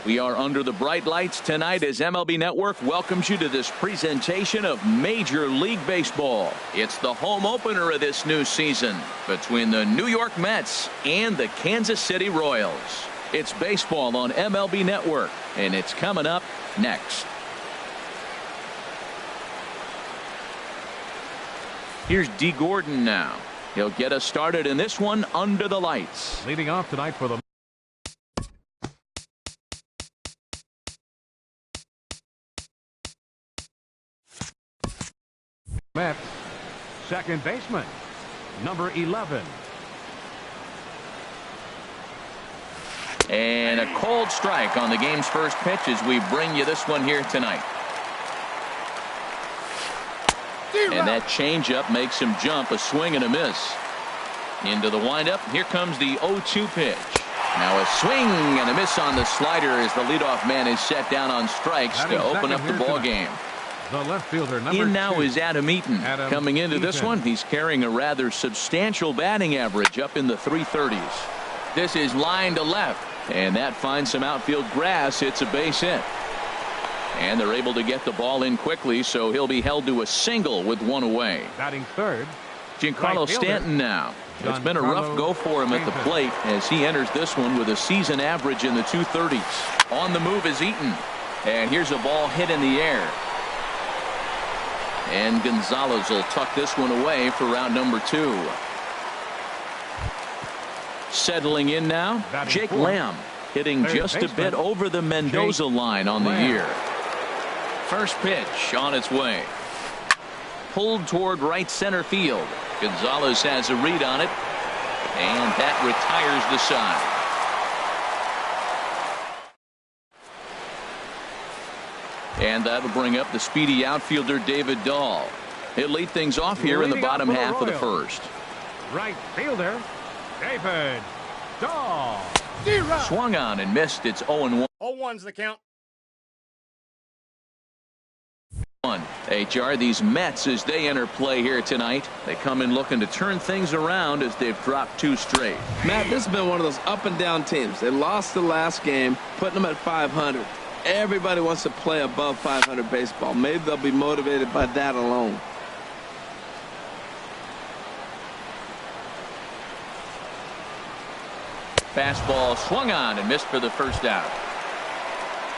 We are under the bright lights tonight as MLB Network welcomes you to this presentation of Major League Baseball. It's the home opener of this new season between the New York Mets and the Kansas City Royals. It's baseball on MLB Network, and it's coming up next. Here's D. Gordon now. He'll get us started in this one under the lights. Leading off tonight for the Mets, second baseman, number 11. And a cold strike on the game's first pitch as we bring you this one here tonight. And that changeup makes him jump, a swing and a miss. Into the windup, here comes the 0-2 pitch. Now a swing and a miss on the slider as the leadoff man is set down on strikes to open up the ball game. The left fielder, number in now 2. is Adam Eaton. Coming into this one, he's carrying a rather substantial batting average up in the 330s. This is line to left, and that finds some outfield grass. It's a base hit. And they're able to get the ball in quickly, so he'll be held to a single with one away. Batting third, Giancarlo Stanton now. It's been a rough go for him at the plate as he enters this one with a season average in the 230s. On the move is Eaton. And here's a ball hit in the air. And Gonzalez will tuck this one away for round number 2. Settling in now, Jake Lamb hitting just a bit over the Mendoza line on the year. First pitch on its way. Pulled toward right center field. Gonzalez has a read on it, and that retires the side. And that'll bring up the speedy outfielder David Dahl. He'll lead things off here in the bottom half of the first. Right fielder David Dahl. Swung on and missed. It's 0-1. 0-1's the count. HR, these Mets, as they enter play here tonight, they come in looking to turn things around as they've dropped 2 straight. Matt, this has been one of those up and down teams. They lost the last game, putting them at 500. Everybody wants to play above 500 baseball. Maybe they'll be motivated by that alone. Fastball swung on and missed for the first out.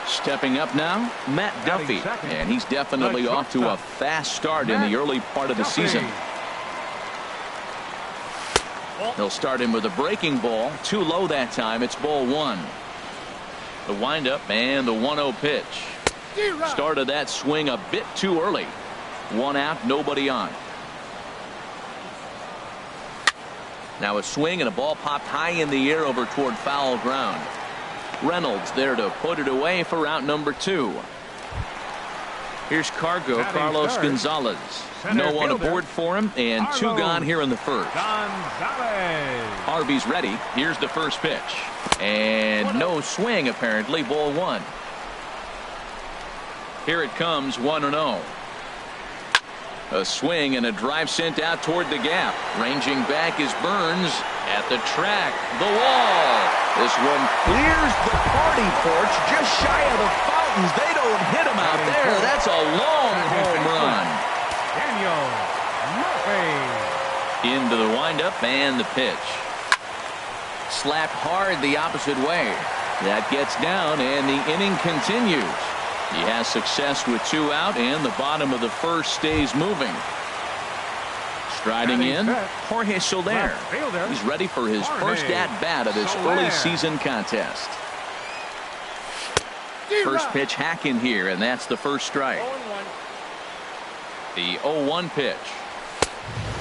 Stepping up now, Matt Duffy, and he's definitely off to a fast start in the early part of the season. He'll start him with a breaking ball, too low that time. It's ball 1. The windup and the 1-0 pitch. Started that swing a bit too early. 1 out, nobody on. Now a swing and a ball popped high in the air over toward foul ground. Reynolds there to put it away for route number 2. Here's Carlos Gonzalez. No one aboard for him, and 2 gone here in the first. Harvey's ready. Here's the first pitch. And no swing, apparently. Ball 1. Here it comes, 1-0. A swing and a drive sent out toward the gap. Ranging back is Burns at the track. The wall. This one clears the party porch just shy of the fountains. They don't hit him out there. That's a long home run. Daniel Murphy. Into the windup and the pitch. Slapped hard the opposite way. That gets down and the inning continues. He has success with 2 out, and the bottom of the first stays moving. Striding in, Jorge Soler. He's ready for his first at-bat of this early season contest. First pitch hacking here, and that's the first strike. The 0-1 pitch.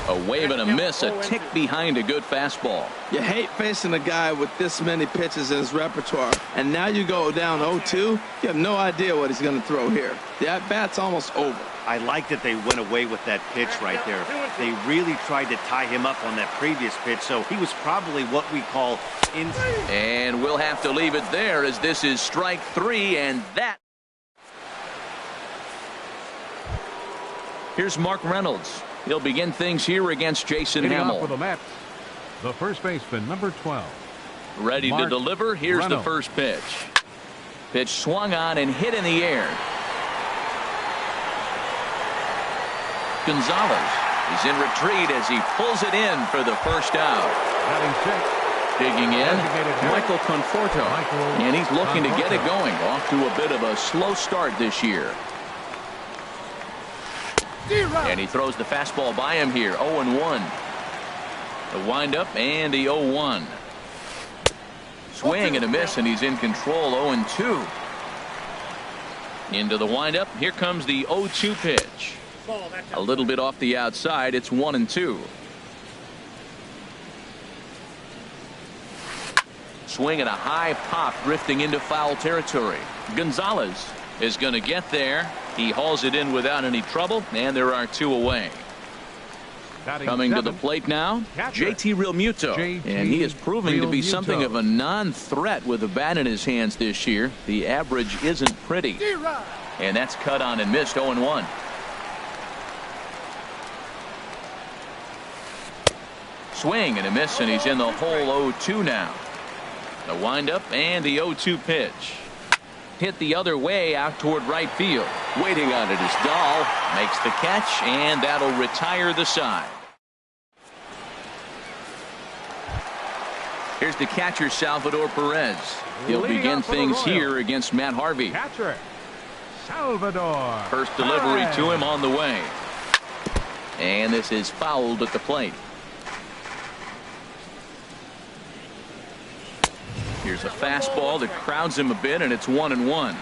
A wave and a miss, a tick behind a good fastball. You hate facing a guy with this many pitches in his repertoire. And now you go down 0-2. You have no idea what he's going to throw here. The at-bat's almost over. I like that they went away with that pitch right there. They really tried to tie him up on that previous pitch, so he was probably what we call inside. And we'll have to leave it there as this is strike 3, and that. Here's Mark Reynolds. He'll begin things here against Jason Hamill. For the Mets, the first baseman, number 12. Ready to deliver. Here's the first pitch. Pitch swung on and hit in the air. Gonzalez is in retreat as he pulls it in for the first out. Batting sixth. Digging in, Designated hitter, Michael Conforto. And he's looking to get it going. Off to a bit of a slow start this year. And he throws the fastball by him here. 0-1. The windup and the 0-1. Swing and a miss, and he's in control. 0-2. Into the windup. Here comes the 0-2 pitch. A little bit off the outside. It's 1-2. Swing and a high pop drifting into foul territory. Gonzalez is going to get there. He hauls it in without any trouble, and there are 2 away. Batting Coming to seventh. the plate now, Catcher. JT Realmuto. And he is proving to be Realmuto. something of a non-threat with a bat in his hands this year. The average isn't pretty. And that's cut on and missed. 0-1. Swing and a miss, and he's in the hole. 0-2 now. The windup and the 0-2 pitch. Hit the other way out toward right field. Waiting on it is Dahl. Makes the catch, and that'll retire the side. Here's the catcher, Salvador Perez. He'll Leading begin off for the things Royals. here against Matt Harvey. Catcher, Salvador. First delivery Perez. to him on the way. And this is fouled at the plate. Here's a fastball that crowds him a bit, and it's 1-1.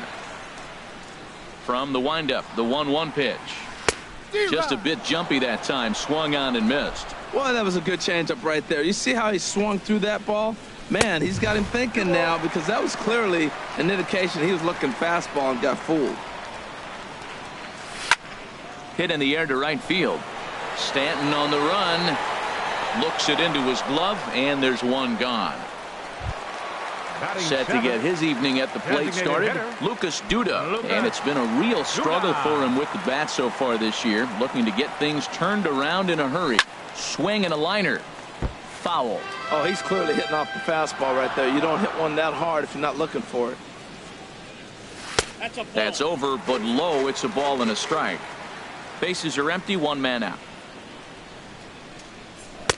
From the windup, the 1-1 pitch. Just a bit jumpy that time. Swung on and missed. Boy, that was a good changeup right there. You see how he swung through that ball? Man, he's got him thinking now, because that was clearly an indication he was looking fastball and got fooled. Hit in the air to right field. Stanton on the run. Looks it into his glove, and there's one gone. Batting Set to seventh. get his evening at the plate Designated started, hitter. Lucas Duda. Lucas And it's been a real struggle Duda. for him with the bat so far this year. Looking to get things turned around in a hurry. Swing and a liner. Foul. Oh, he's clearly hitting off the fastball right there. You don't hit one that hard if you're not looking for it. That's over, but low. It's a ball and a strike. Bases are empty. One man out.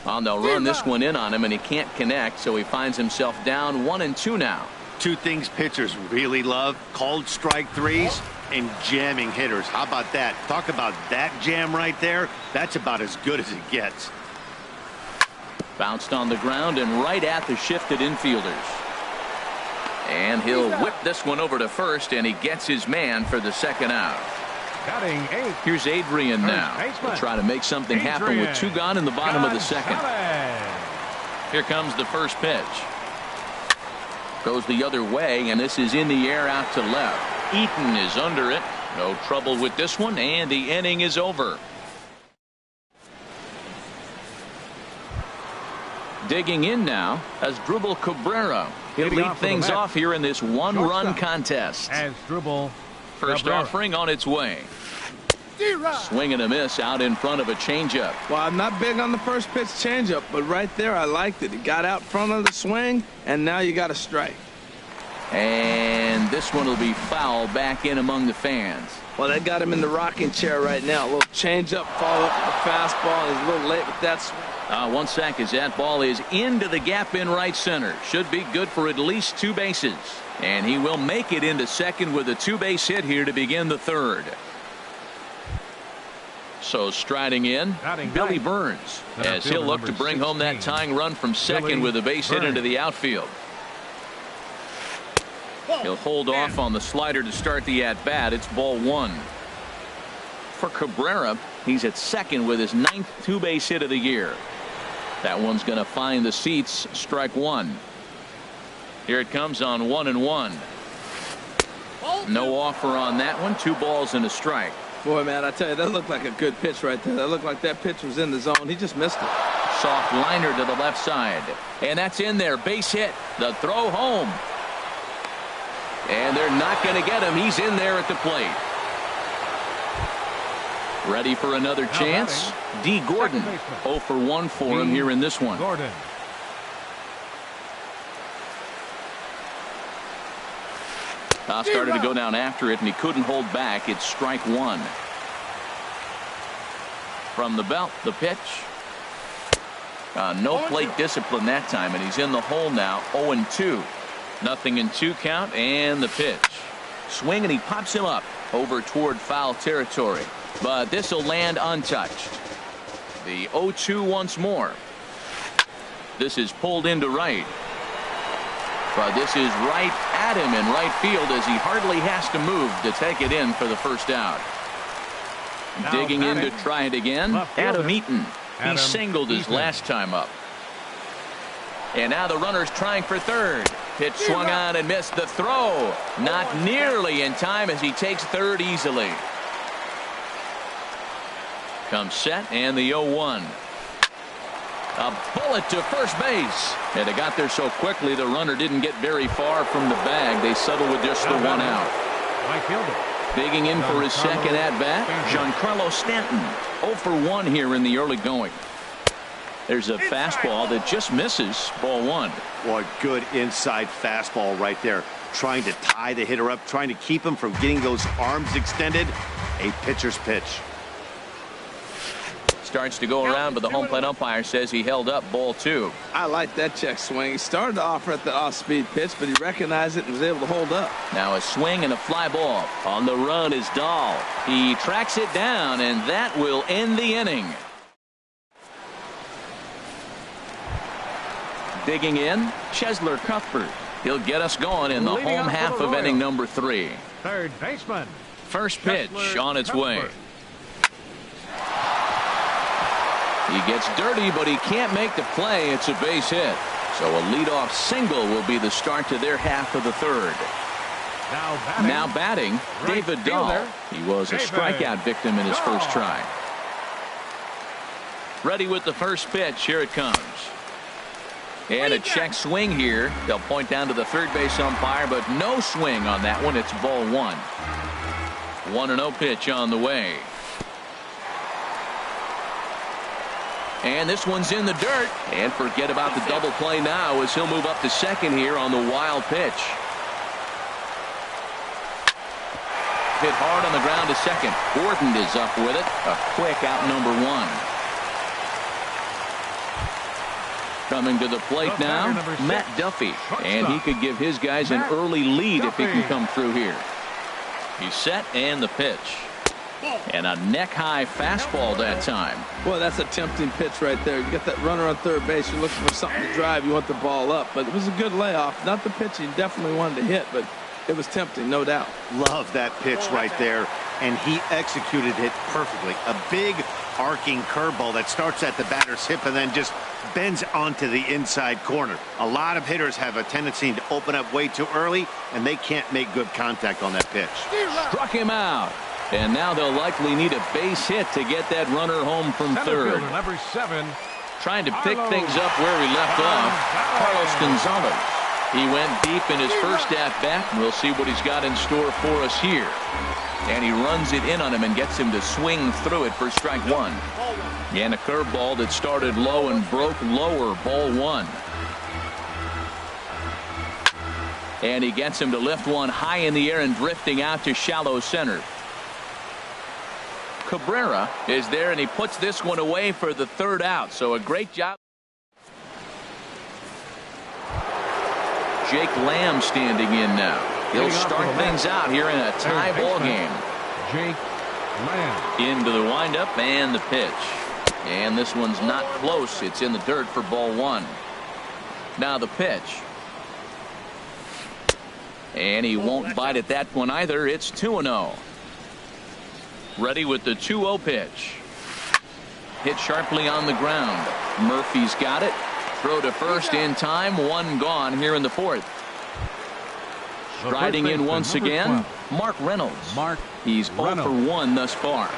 They'll run this one in on him, and he can't connect, so he finds himself down 1-2 now. 2 things pitchers really love: called strike threes and jamming hitters. How about that? Talk about that jam right there. That's about as good as it gets. Bounced on the ground and right at the shifted infielders. And he'll whip this one over to first, and he gets his man for the second out. Batting eighth. Here's Adrian First now. baseman. He'll try to make something happen with 2 gone in the bottom of the second. Gonzalez. Here comes the first pitch. Goes the other way, and this is in the air out to left. Eaton is under it. No trouble with this one, and the inning is over. Digging in now as Drubal Cabrera. He'll Leading lead off for the things Mets. off here in this one-run Shortstop. contest. As Drubal First Cabrera. offering on its way. Swing and a miss out in front of a changeup. Well, I'm not big on the first pitch changeup, but right there I liked it. He got out front of the swing, and now you got a strike. And this one will be foul back in among the fans. Well, that got him in the rocking chair right now. A little changeup, follow up with the fastball. He's a little late with that swing. 1 sec as that ball is into the gap in right center. Should be good for at least 2 bases. And he will make it into second with a 2-base hit here to begin the third. So striding in, Batting Billy ninth. Burns, Center as he'll fielder look to number bring home that 16. tying run from second Billy with a base hit Burns. into the outfield. He'll hold off on the slider to start the at-bat. It's ball 1. For Cabrera, he's at second with his 9th 2-base hit of the year. That one's going to find the seats. Strike 1. Here it comes on 1-1. No offer on that one. 2 balls and a strike. Boy, man, I tell you, that looked like a good pitch right there. That looked like that pitch was in the zone. He just missed it. Soft liner to the left side. And that's in there. Base hit. The throw home. And they're not going to get him. He's in there at the plate. Ready for another chance. D. Gordon. 0 for 1 for him here in this one. Gordon. Started to go down after it, and he couldn't hold back. It's strike one. From the belt, the pitch. No plate discipline that time, and he's in the hole now, 0-2. Nothing in 2 count, and the pitch. Swing, and he pops him up over toward foul territory. But this will land untouched. The 0-2 once more. This is pulled into right. But this is right at him in right field as he hardly has to move to take it in for the first out. Now Digging in to batting, try it again, left fielder, Adam Eaton. He singled his last time up. And now the runner's trying for third. Pitch swung on and missed the throw. Not nearly in time as he takes third easily. Comes set and the 0-1. A bullet to first base. And they got there so quickly the runner didn't get very far from the bag. They settled with just the one out. Right fielder. Digging in for his second at-bat, Giancarlo Stanton. 0 for 1 here in the early going. There's a fastball that just misses. Ball 1. Boy, good inside fastball right there. Trying to tie the hitter up, trying to keep him from getting those arms extended. A pitcher's pitch. Starts to go around, but the home plate umpire says he held up. Ball 2. I like that check swing. He started to offer at the off-speed pitch, but he recognized it and was able to hold up. Now a swing and a fly ball. On the run is Dahl. He tracks it down, and that will end the inning. Digging in, Chesler Cuthbert. He'll get us going in the Leading home off for half the of inning Royals. number 3. Third baseman. First pitch Chesler on its way. Cuthbert. He gets dirty, but he can't make the play. It's a base hit. So a leadoff single will be the start to their half of the third. Now batting, right David Dahl. fielder, He was a David strikeout victim in his Dahl. first try. Ready with the first pitch. Here it comes. And a check swing here. They'll point down to the third base umpire, but no swing on that one. It's ball 1. 1-0 pitch on the way. And this one's in the dirt. And forget about the double play now as he'll move up to second here on the wild pitch. Hit hard on the ground to second. Gordon is up with it. A quick out number 1. Coming to the plate now, Matt Duffy. And he could give his guys an early lead if he can come through here. He's set and the pitch. And a neck-high fastball that time. Boy, that's a tempting pitch right there. You got that runner on third base. You're looking for something to drive. You want the ball up. But it was a good layoff. Not the pitch he definitely wanted to hit, but it was tempting, no doubt. Love that pitch right there. And he executed it perfectly. A big arcing curveball that starts at the batter's hip and then just bends onto the inside corner. A lot of hitters have a tendency to open up way too early, and they can't make good contact on that pitch. Struck him out. And now they'll likely need a base hit to get that runner home from third. Number 7. Trying to pick things up where we left off, Carlos Gonzalez. He went deep in his first at-bat, and we'll see what he's got in store for us here. And he runs it in on him and gets him to swing through it for strike 1. And a curveball that started low and broke lower, ball 1. And he gets him to lift one high in the air and drifting out to shallow center. Cabrera is there, and he puts this one away for the third out. So a great job. Jake Lamb standing in now. He'll start things out here in a tie ball game. Jake Lamb. Into the windup and the pitch. And this one's not close. It's in the dirt for ball 1. Now the pitch. And he won't bite at that one either. It's 2-0. Ready with the 2-0 pitch. Hit sharply on the ground. Murphy's got it. Throw to first in time. One gone here in the fourth. Striding in once again, Mark Reynolds. He's 0 for 1 thus far.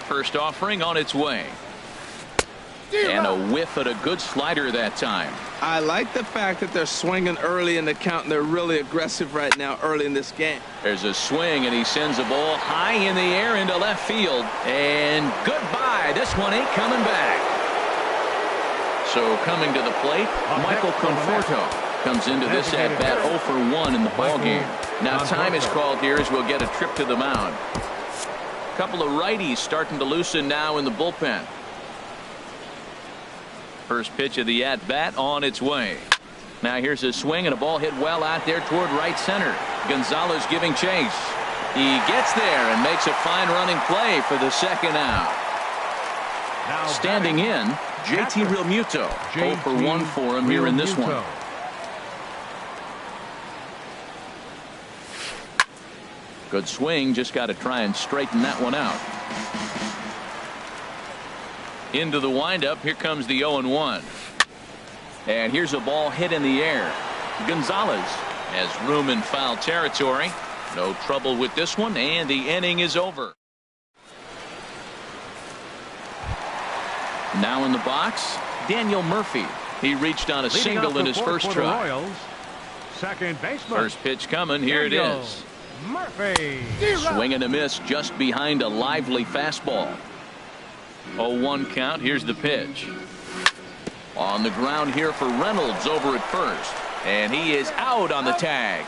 First offering on its way. And a whiff at a good slider that time. I like the fact that they're swinging early in the count, and they're really aggressive right now early in this game. There's a swing, and he sends a ball high in the air into left field. And goodbye. This one ain't coming back. So coming to the plate, Michael Conforto. Comes into this at bat 0 for 1 in the ball game. Now time is called here as we'll get a trip to the mound. A couple of righties starting to loosen now in the bullpen. First pitch of the at bat on its way. Now here's a swing and a ball hit well out there toward right center. Gonzalez giving chase. He gets there and makes a fine running play for the second out. Standing in, JT Realmuto. 0 for 1 for him here in this one. Good swing, just got to try and straighten that one out. Into the windup, here comes the 0-1. And here's a ball hit in the air. Gonzalez has room in foul territory. No trouble with this one, and the inning is over. Now in the box, Daniel Murphy. He reached on a single in his first try. Royals, second baseman. First pitch coming. Here it is. Murphy. Swing and a miss just behind a lively fastball. 0-1 count. Here's the pitch. On the ground here for Reynolds over at first. And he is out on the tag.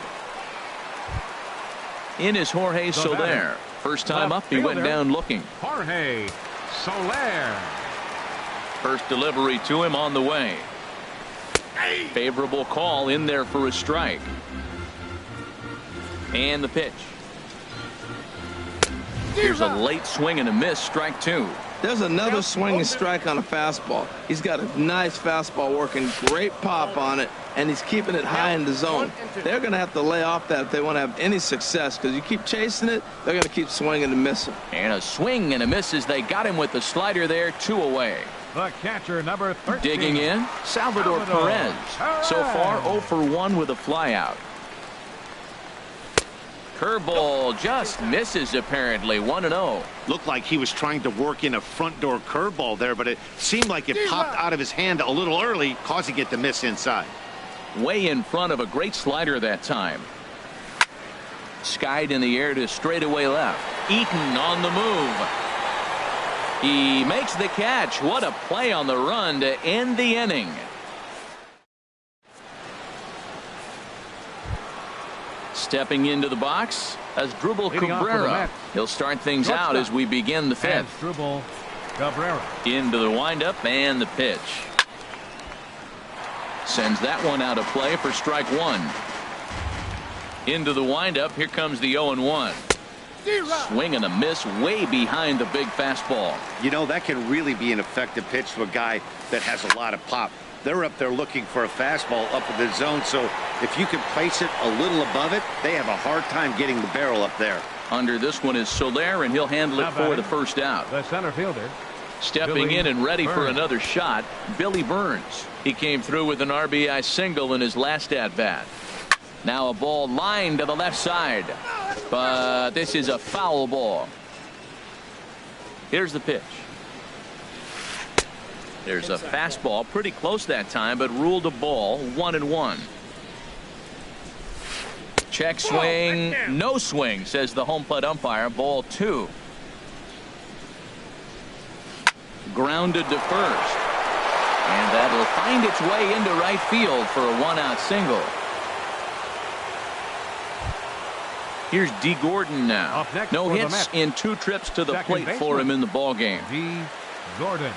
In is Jorge Soler. First time up, he went down looking. Jorge Soler. First delivery to him on the way. Favorable call in there for a strike. And the pitch. Here's a late swing and a miss, strike 2. There's another swinging strike on a fastball. He's got a nice fastball working, great pop on it, and he's keeping it high in the zone. They're going to have to lay off that if they want to have any success, because you keep chasing it, they're going to keep swinging and missing. And a swing and a miss as they got him with the slider there, 2 away. The catcher, number 13. Digging in, Salvador Perez. So far 0 for 1 with a flyout. Curveball just misses apparently. 1-0. Looked like he was trying to work in a front door curveball there, but it seemed like it popped out of his hand a little early, causing it to miss inside. Way in front of a great slider that time. Skied in the air to straightaway left. Eaton on the move. He makes the catch. What a play on the run to end the inning. Stepping into the box as Drupal Cabrera. He'll start things out as we begin the 5th. Drupal Cabrera. Into the windup and the pitch. Sends that one out of play for strike 1. Into the windup. Here comes the 0-1. Swing and a miss way behind the big fastball. You know, that can really be an effective pitch to a guy that has a lot of pop. They're up there looking for a fastball up in the zone, so if you can place it a little above it, they have a hard time getting the barrel up there. Under this one is Soler, and he'll handle it for the first out. The center fielder. Stepping in and ready for another shot, Billy Burns. He came through with an RBI single in his last at-bat. Now a ball lined to the left side, but this is a foul ball. Here's the pitch. There's a fastball pretty close that time, but ruled a ball. 1-1. Check swing, no swing, says the home plate umpire. Ball 2. Grounded to first, and that'll find its way into right field for a 1-out single. Here's D. Gordon now. No hits in 2 trips to the plate for him in the ball game. D. Gordon.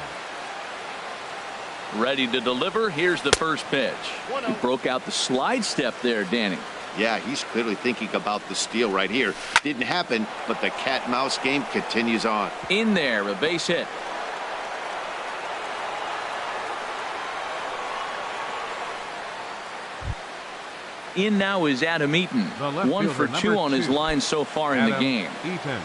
Ready to deliver. Here's the first pitch. He broke out the slide step there, Danny. Yeah, he's clearly thinking about the steal right here. Didn't happen, but the cat-mouse game continues on. In there, a base hit. In now is Adam Eaton. 1 for 2 on his line so far in the game. Eaton.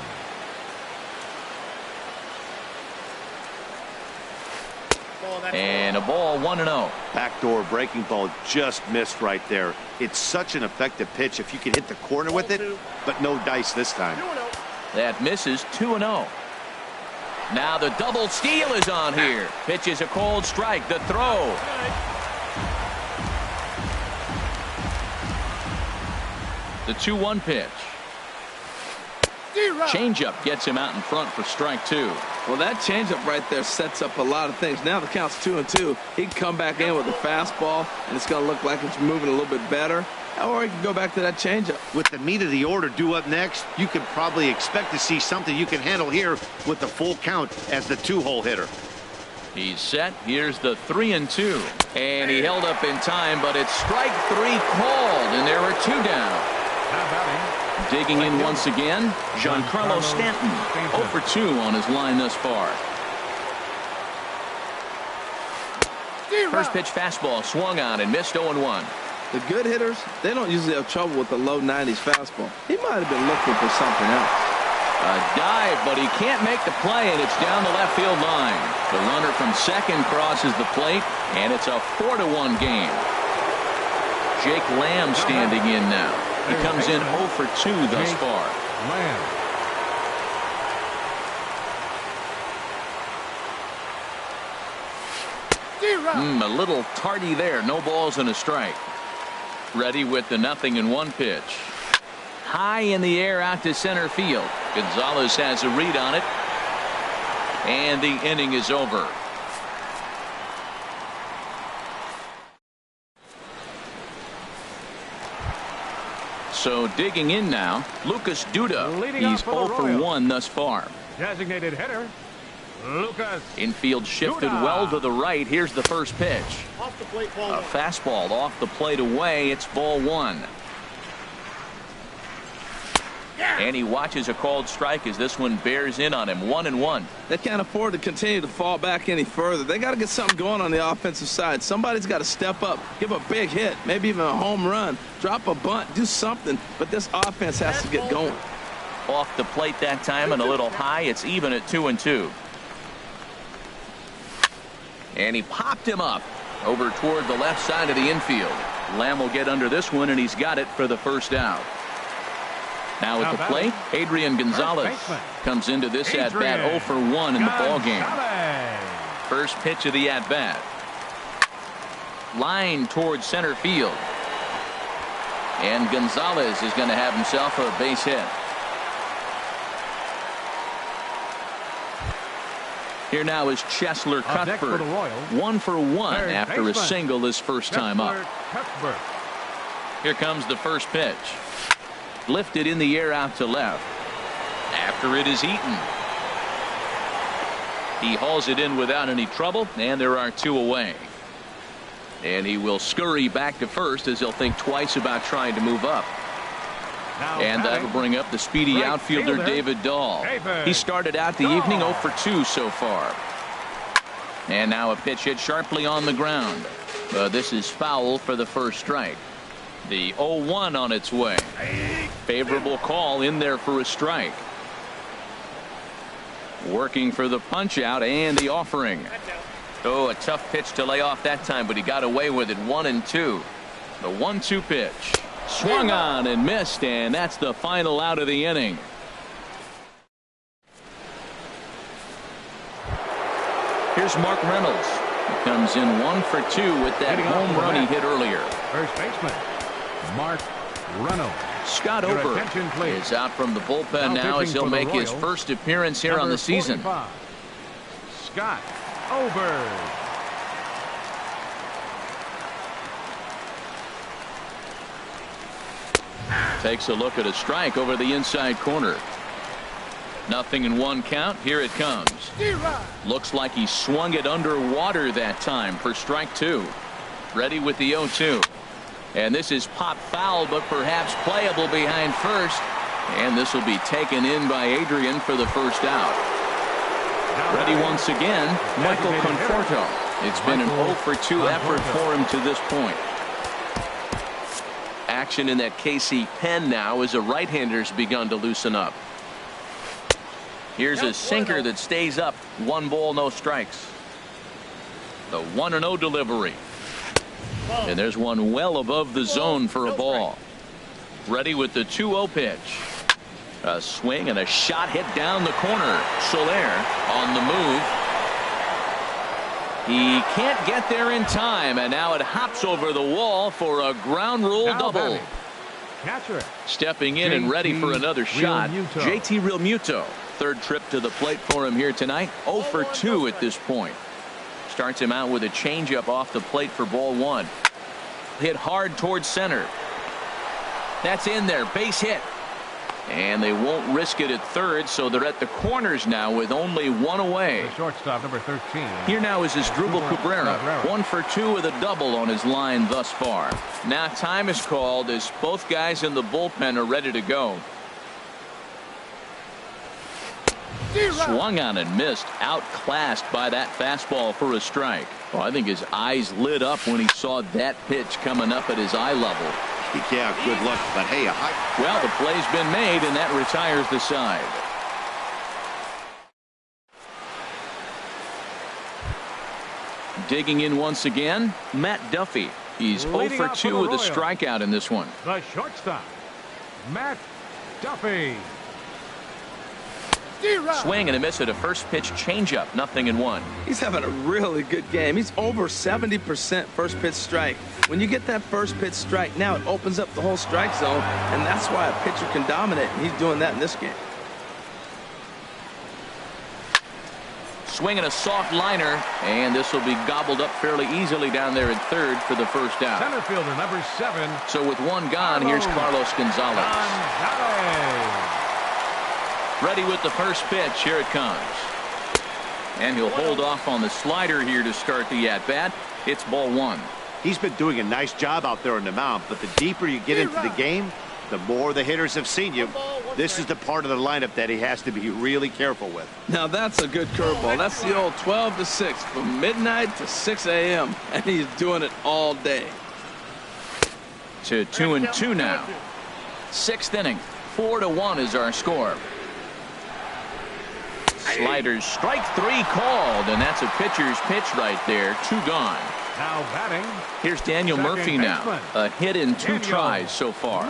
And a ball, 1-0. Backdoor breaking ball just missed right there. It's such an effective pitch if you can hit the corner with it, but no dice this time. That misses. 2-0. Now the double steal is on here. Pitch is a cold strike. The throw. The 2-1 pitch. Changeup gets him out in front for strike 2. Well, that changeup right there sets up a lot of things. Now the count's 2-2. He can come back in with a fastball, and it's going to look like it's moving a little bit better. Or he can go back to that changeup. With the meat of the order due up next, you can probably expect to see something you can handle here with the full count as the 2-hole hitter. He's set. Here's the 3-2. And he held up in time, but it's strike 3 called, and there are 2 down. Now batting. Digging in once again, Giancarlo Stanton. 0 for 2 on his line thus far. First pitch fastball swung on and missed 0-1. The good hitters, they don't usually have trouble with the low 90s fastball. He might have been looking for something else. A dive, but he can't make the play, and it's down the left field line. The runner from second crosses the plate, and it's a 4-1 game. Jake Lamb standing in now. He comes in 0 for 2 thus far. Lamb. A little tardy there. No balls and a strike. Ready with the 0-1 pitch. High in the air out to center field. Gonzalez has a read on it. And the inning is over. So digging in now, Lucas Duda. He's 0 for 1 thus far. Designated hitter, Lucas. Infield shifted Duda. well to the right. Here's the first pitch. Off the plate, ball A fastball off the plate away. It's ball 1. And he watches a called strike as this one bears in on him. 1-1. They can't afford to continue to fall back any further. They got to get something going on the offensive side. Somebody's got to step up, give a big hit, maybe even a home run, drop a bunt, do something. But this offense has to get going. Off the plate that time and a little high. It's even at 2-2. And he popped him up over toward the left side of the infield. Lamb will get under this one, and he's got it for the first out. Now at the plate, Adrian Gonzalez comes into this at-bat 0 for 1 in the ballgame. First pitch of the at-bat. Line towards center field. And Gonzalez is going to have himself a base hit. Here now is Cheslor Cuthbert. 1 for 1 after a single his first time up. Here comes the first pitch. Lifted in the air out to left. After it is eaten. He hauls it in without any trouble, and there are 2 away. And he will scurry back to first as he'll think twice about trying to move up. And that'll bring up the speedy outfielder David Dahl. He started out the evening 0 for 2 so far. And now a pitch hit sharply on the ground. This is foul for the first strike. The 0-1 on its way. Favorable call in there for a strike. Working for the punch out and the offering. Oh, a tough pitch to lay off that time, but he got away with it. 1-2. The 1-2 pitch. Swung on and missed, and that's the final out of the inning. Here's Mark Reynolds. He comes in 1 for 2 with that home run he hit earlier. First baseman, Mark Reynolds. Scott Ober is out from the bullpen now as he'll make his first appearance here on the season. 45. Scott Ober. Takes a look at a strike over the inside corner. 0-1 count. Here it comes. Looks like he swung it underwater that time for strike 2. Ready with the 0-2. And this is pop foul, but perhaps playable behind first. And this will be taken in by Adrian for the first out. Ready once again, Michael Conforto. It's been an 0 for 2 effort for him to this point. Action in that KC pen now as a right-hander's begun to loosen up. Here's a sinker that stays up. 1 ball, no strikes. The 1-0 delivery. And there's one well above the zone for a ball. Ready with the 2-0 pitch. A swing and a shot hit down the corner. Soler on the move. He can't get there in time, and now it hops over the wall for a ground rule double. Catcher. Stepping in and ready for another shot, JT Realmuto. third trip to the plate for him here tonight. 0 for 2 at this point. Starts him out with a changeup off the plate for ball 1. Hit hard towards center. That's in there. Base hit. And they won't risk it at third, so they're at the corners now with only one away. The shortstop, number 13. Here now is Asdrubal Cabrera. 1 for 2 with a double on his line thus far. Now time is called as both guys in the bullpen are ready to go. Swung on and missed. Outclassed by that fastball for a strike. Well, I think his eyes lit up when he saw that pitch coming up at his eye level. Yeah, good luck, but hey, well, the play's been made, and that retires the side. Digging in once again, Matt Duffy. He's 0 for 2 with a strikeout in this one. The shortstop, Matt Duffy. Swing and a miss at a first pitch changeup. 0-1. He's having a really good game. He's over 70% first pitch strike. When you get that first pitch strike, now it opens up the whole strike zone, and that's why a pitcher can dominate, and he's doing that in this game. Swinging a soft liner, and this will be gobbled up fairly easily down there at third for the first out. Center fielder, number 7. So with one gone, here's Carlos Gonzalez. Ready with the first pitch. Here it comes. And he'll hold off on the slider here to start the at-bat. It's ball 1. He's been doing a nice job out there on the mound, but the deeper you get into the game, the more the hitters have seen you. This is the part of the lineup that he has to be really careful with. Now that's a good curveball. That's the old 12 to 6 from midnight to 6 a.m. and he's doing it all day. To 2-2 now. 6th inning. 4-1 is our score. Sliders, strike 3 called, and that's a pitcher's pitch right there. 2 gone. Now batting. Here's Daniel Murphy now. A hit in 2 tries so far.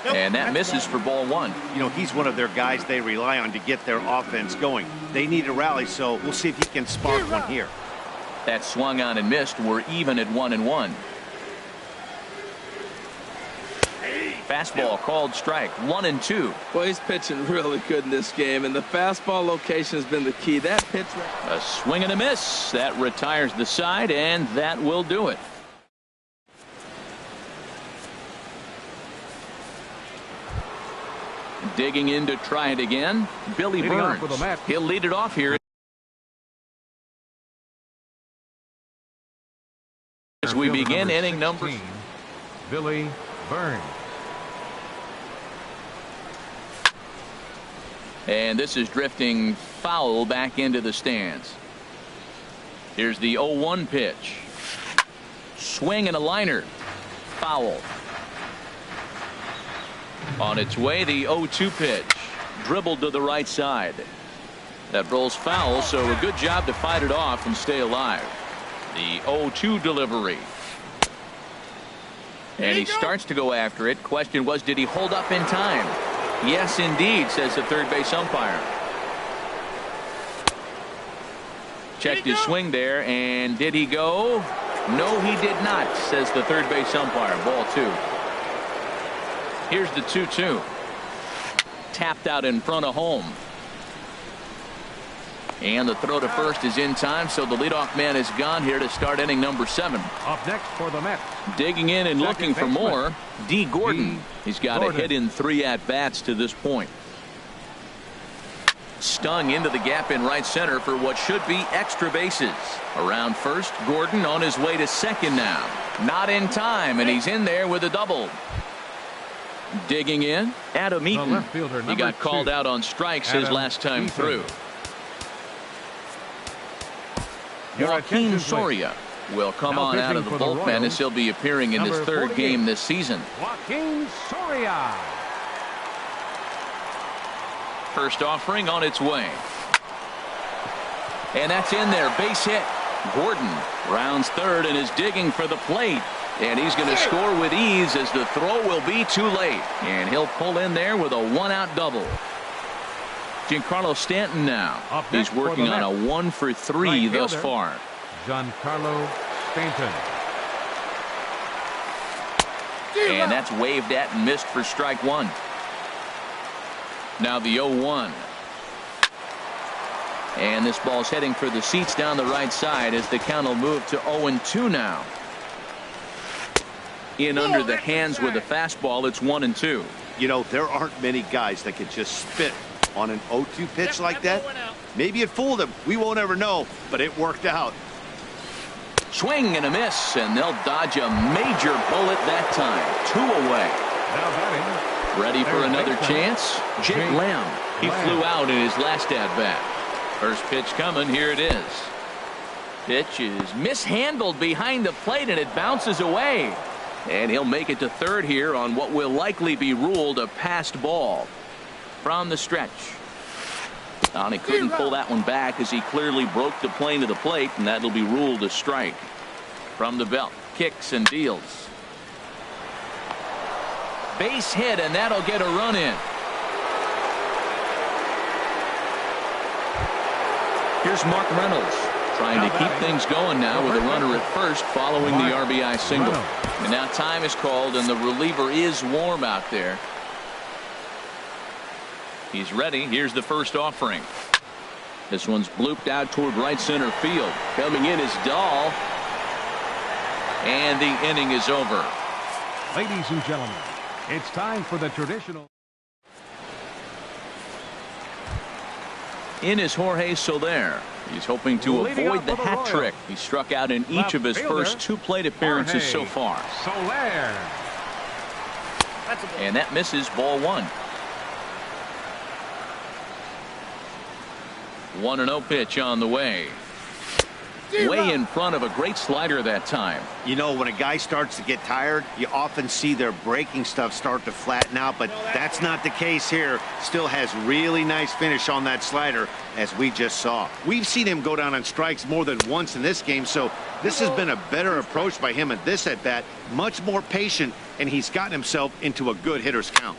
And that misses for ball 1. You know, he's one of their guys they rely on to get their offense going. They need a rally, so we'll see if he can spark one here. That swung on and missed. We're even at 1-1. Fastball called strike. 1-2. Well, he's pitching really good in this game, and the fastball location has been the key. That pitch. A swing and a miss. That retires the side, and that will do it. Digging in to try it again, Billy Burns. He'll lead it off here as we begin inning number 16. Billy Burns. And this is drifting foul back into the stands. Here's the 0-1 pitch. Swing and a liner. Foul. On its way, the 0-2 pitch. Dribbled to the right side. That rolls foul, so a good job to fight it off and stay alive. The 0-2 delivery. And he starts to go after it. Question was, did he hold up in time? Yes, indeed, says the third base umpire. Checked his swing there, and did he go? No, he did not, says the third base umpire. Ball 2. Here's the 2-2. Tapped out in front of home. And the throw to first is in time, so the leadoff man is gone here to start inning number 7. Up next for the Mets. Digging in and looking for more, D. Gordon. He's got a hit in 3 at-bats to this point. Stung into the gap in right center for what should be extra bases. Around first, Gordon on his way to second now. Not in time, and he's in there with a double. Digging in, Adam Eaton. He got called out on strikes his last time through. Joaquin Soria will come on out of the bullpen as he'll be appearing in his 3rd game this season. Joaquin Soria. First offering on its way. And that's in there. Base hit. Gordon rounds 3rd and is digging for the plate. And he's going to score with ease as the throw will be too late. And he'll pull in there with a 1-out double. Giancarlo Stanton now. He's working on a 1 for 3 thus far. Giancarlo Stanton. And that's waved at and missed for strike 1. Now the 0-1. And this ball's heading for the seats down the right side as the count will move to 0-2 now. In under the hands with a fastball, it's 1-2. You know, there aren't many guys that can just spit on an 0-2 pitch like that. Maybe it fooled him. We won't ever know, but it worked out. Swing and a miss, and they'll dodge a major bullet that time. 2 away. Now batting. Ready for another chance? Jake Lamb. He flew out in his last at-bat. First pitch coming. Here it is. Pitch is mishandled behind the plate, and it bounces away. And he'll make it to third here on what will likely be ruled a passed ball. From the stretch. And he couldn't pull that one back as he clearly broke the plane to the plate, and that'll be ruled a strike. From the belt, kicks and deals. Base hit, and that'll get a run in. Here's Mark Reynolds trying to keep things going now with a runner at first following the RBI single. And now time is called, and the reliever is warm out there. He's ready. Here's the first offering. This one's blooped out toward right center field. Coming in is Dahl. And the inning is over. Ladies and gentlemen, it's time for the traditional. In is Jorge Soler. He's hoping to avoid the hat trick. He struck out in each of his first 2 plate appearances so far. Soler. And that misses, ball 1. 1-0 pitch on the way. Way in front of a great slider that time. You know, when a guy starts to get tired, you often see their breaking stuff start to flatten out, but that's not the case here. Still has really nice finish on that slider, as we just saw. We've seen him go down on strikes more than once in this game, so this has been a better approach by him at this at-bat. Much more patient, and he's gotten himself into a good hitter's count.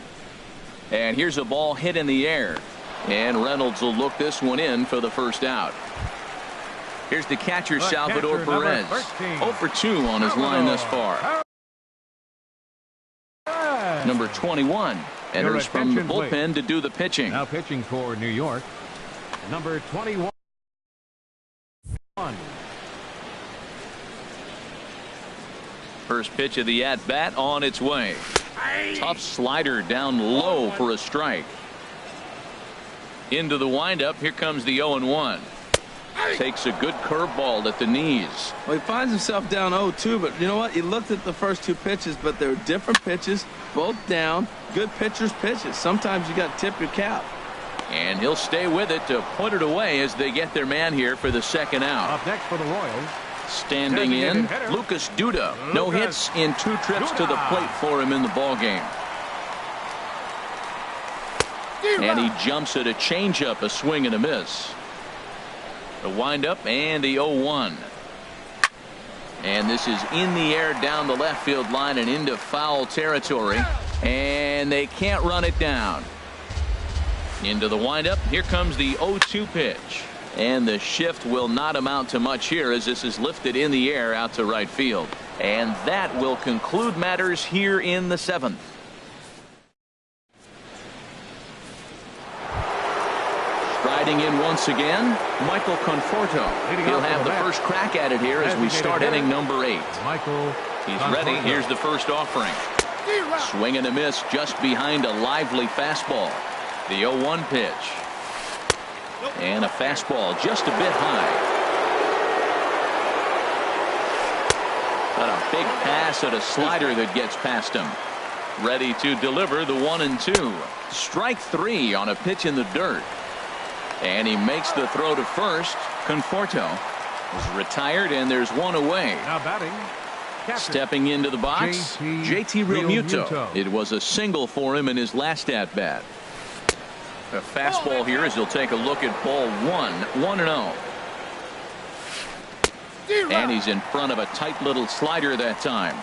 And here's a ball hit in the air. And Reynolds will look this one in for the first out. Here's the catcher, Salvador Perez. 0 for 2 on his line thus far. Number 21 enters from the bullpen to do the pitching. Now pitching for New York, number 21. First pitch of the at-bat on its way. Tough slider down low for a strike. Into the windup. Here comes the 0-1. Takes a good curveball at the knees. Well, he finds himself down 0-2, but you know what? He looked at the first 2 pitches, but they're different pitches, both down. Good pitchers' pitches. Sometimes you got to tip your cap. And he'll stay with it to put it away as they get their man here for the second out. Up next for the Royals. Standing in, Lucas Duda. No hits in 2 trips to the plate for him in the ballgame. And he jumps at a changeup, a swing and a miss. The windup and the 0-1. And this is in the air down the left field line and into foul territory. And they can't run it down. Into the windup. Here comes the 0-2 pitch. And the shift will not amount to much here as this is lifted in the air out to right field. And that will conclude matters here in the 7th. Striding in once again, Michael Conforto. He'll have the first crack at it here as we start inning number 8. He's ready. Here's the first offering. Swing and a miss just behind a lively fastball. The 0-1 pitch. And a fastball just a bit high. Got a big pass at a slider that gets past him. Ready to deliver the 1-2. Strike 3 on a pitch in the dirt. And he makes the throw to first. Conforto is retired, and there's one away. Now batting. Stepping into the box, JT Realmuto. It was a single for him in his last at-bat. A fastball here as he'll take a look at ball 1. 1-0. And he's in front of a tight little slider that time.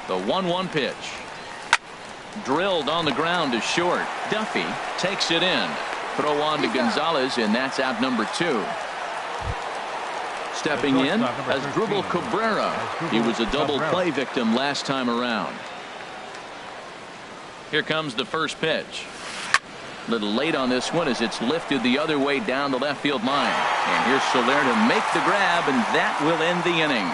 The 1-1 pitch. Drilled on the ground to short. Duffy takes it in. Throw on to Gonzalez, and that's out number 2. Stepping in as Dribble Cabrera. He was a double play victim last time around. Here comes the first pitch. Little late on this one as it's lifted the other way down the left field line. And here's Soler to make the grab, and that will end the inning.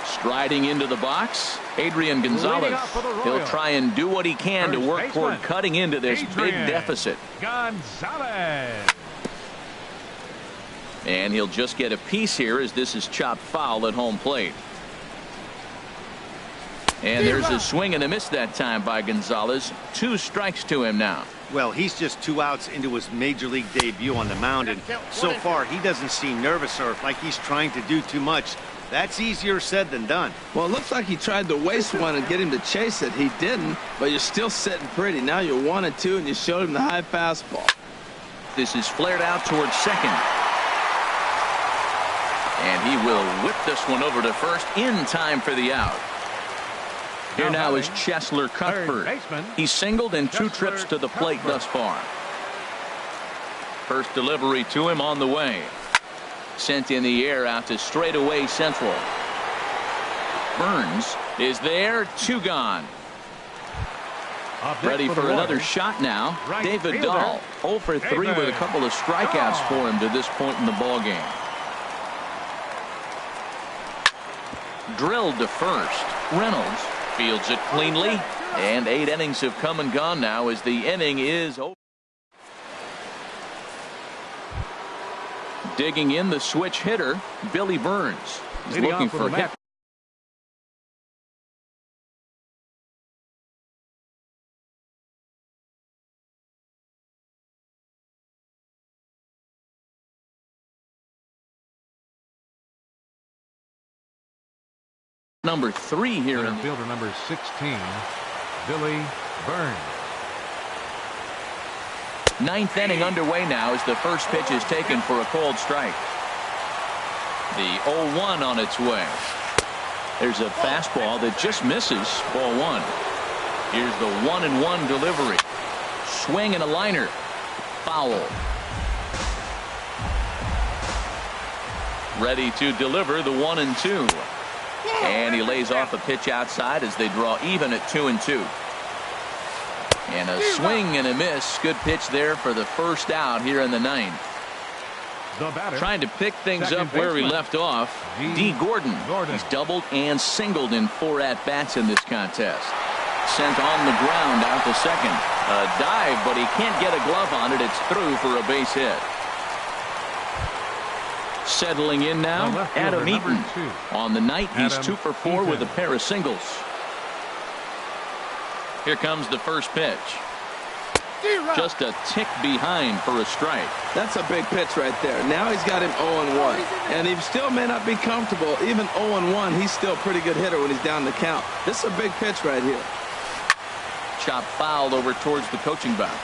Striding into the box, Adrian Gonzalez. He'll try and do what he can to work toward cutting into this big deficit. Gonzalez. And he'll just get a piece here as this is chopped foul at home plate. And there's a swing and a miss that time by Gonzalez. 2 strikes to him now. Well, he's just 2 outs into his major league debut on the mound, and so far he doesn't seem nervous or like he's trying to do too much. That's easier said than done. Well, it looks like he tried to waste one and get him to chase it. He didn't, but you're still sitting pretty. Now you're 1-2, and you showed him the high fastball. This is flared out towards second. And he will whip this one over to first in time for the out. Here now is Cheslor Cuthbert. He's singled in 2 trips to the plate thus far. First delivery to him on the way. Sent in the air out to straightaway central. Burns is there. 2 gone. Ready for another shot now. David Dahl 0 for 3 with a couple of strikeouts for him to this point in the ball game. Drilled to first. Reynolds fields it cleanly, and 8 innings have come and gone now as the inning is over. Digging in the switch hitter, Billy Burns. He's looking for a hit. Number 3 here in fielder number 16, Billy Burns. 9th inning underway now as the first pitch is taken for a called strike. The 0-1 on its way. There's a fastball that just misses. Ball 1. Here's the 1-1 delivery. Swing and a liner. Foul. Ready to deliver the 1-2. And he lays off a pitch outside as they draw even at 2-2. And a swing and a miss. Good pitch there for the first out here in the 9th. Trying to pick things up where he left off. D. Gordon. He's doubled and singled in 4 at-bats in this contest. Sent on the ground out to second. A dive, but he can't get a glove on it. It's through for a base hit. Settling in now, Adam Eaton. On the night, he's 2 for 4 with a pair of singles. Here comes the first pitch. Just a tick behind for a strike. That's a big pitch right there. Now he's got him 0-1. And he still may not be comfortable. Even 0-1, he's still a pretty good hitter when he's down the count. This is a big pitch right here. Chop fouled over towards the coaching box.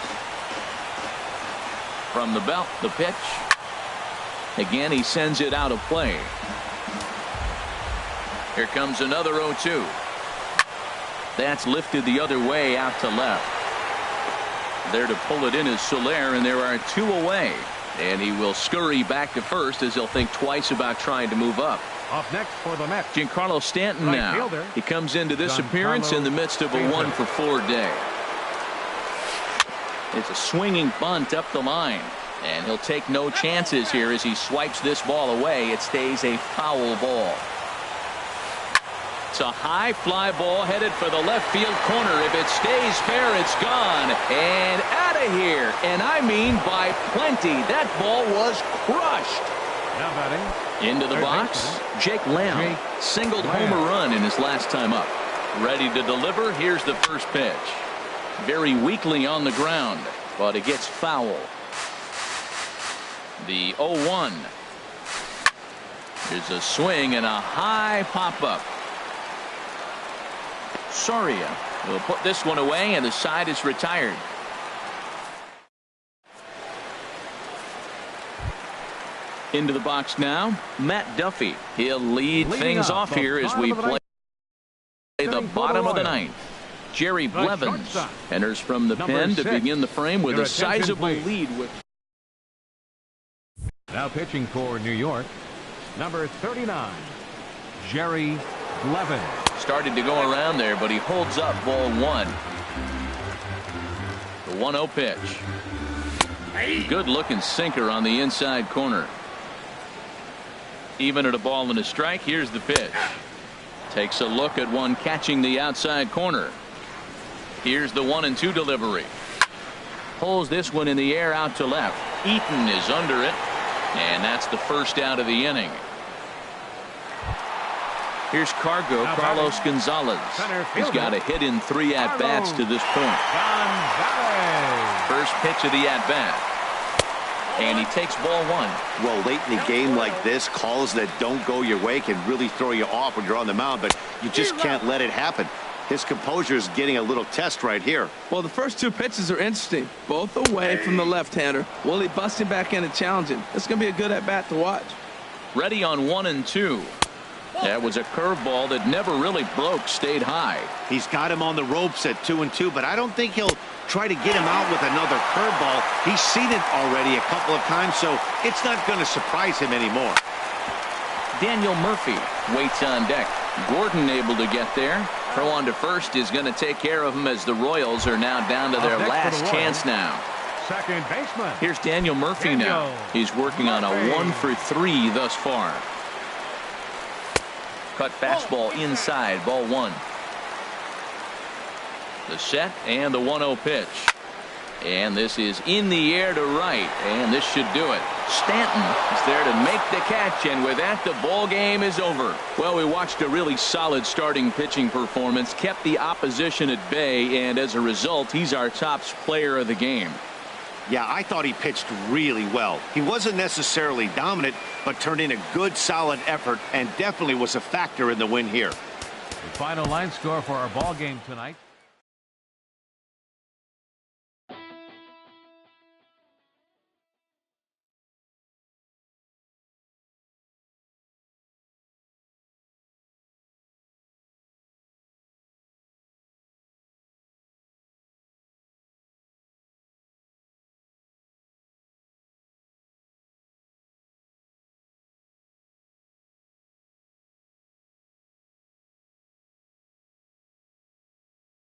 From the belt, the pitch. Again, he sends it out of play. Here comes another 0-2. That's lifted the other way out to left. There to pull it in is Soler, and there are 2 away. And he will scurry back to first as he'll think twice about trying to move up. Up next for the Mets, Giancarlo Stanton now. He comes into this appearance in the midst of a 1-for-4 day. It's a swinging bunt up the line. And he'll take no chances here as he swipes this ball away. It stays a foul ball. It's a high fly ball headed for the left field corner. If it stays fair, it's gone. And out of here. And I mean by plenty. That ball was crushed. Now batting. Into the box, Jake Lamb. Singled homer run in his last time up. Ready to deliver. Here's the first pitch. Very weakly on the ground, but it gets foul. The 0-1. There's a swing and a high pop-up. Soria will put this one away, and the side is retired. Into the box now, Matt Duffy. He'll lead things off here as we play the bottom of the 9th. Jerry Blevins enters from the pen to begin the frame with a sizable lead. Now pitching for New York, number 39, Jerry 11. Started to go around there, but he holds up ball 1. The 1-0 pitch. Good looking sinker on the inside corner. Even at a ball and a strike, here's the pitch. Takes a look at one catching the outside corner. Here's the 1-2 delivery. Pulls this one in the air out to left. Eaton is under it, and that's the first out of the inning. Here's Carlos Gonzalez. He's got a hit in 3 at-bats to this point. First pitch of the at-bat. And he takes ball 1. Well, late in the game like this, calls that don't go your way can really throw you off when you're on the mound, but you just can't let it happen. His composure is getting a little test right here. Well, the first 2 pitches are interesting, both away from the left-hander. Will he bust him back in and challenge him? It's going to be a good at-bat to watch. Ready on 1-2. That was a curveball that never really broke, stayed high. He's got him on the ropes at 2-2, but I don't think he'll try to get him out with another curveball. He's seen it already a couple of times, so it's not going to surprise him anymore. Daniel Murphy waits on deck. Gordon able to get there. Throw on to first is going to take care of him as the Royals are now down to their last chance now. Second baseman. Here's Daniel Murphy now. He's working on a 1 for 3 thus far. Cut fastball inside, ball 1. The set and the 1-0 pitch. And this is in the air to right, and this should do it. Stanton is there to make the catch, and with that, the ball game is over. Well, we watched a really solid starting pitching performance, kept the opposition at bay, and as a result, he's our top player of the game. Yeah, I thought he pitched really well. He wasn't necessarily dominant, but turned in a good, solid effort, and definitely was a factor in the win here. The final line score for our ball game tonight.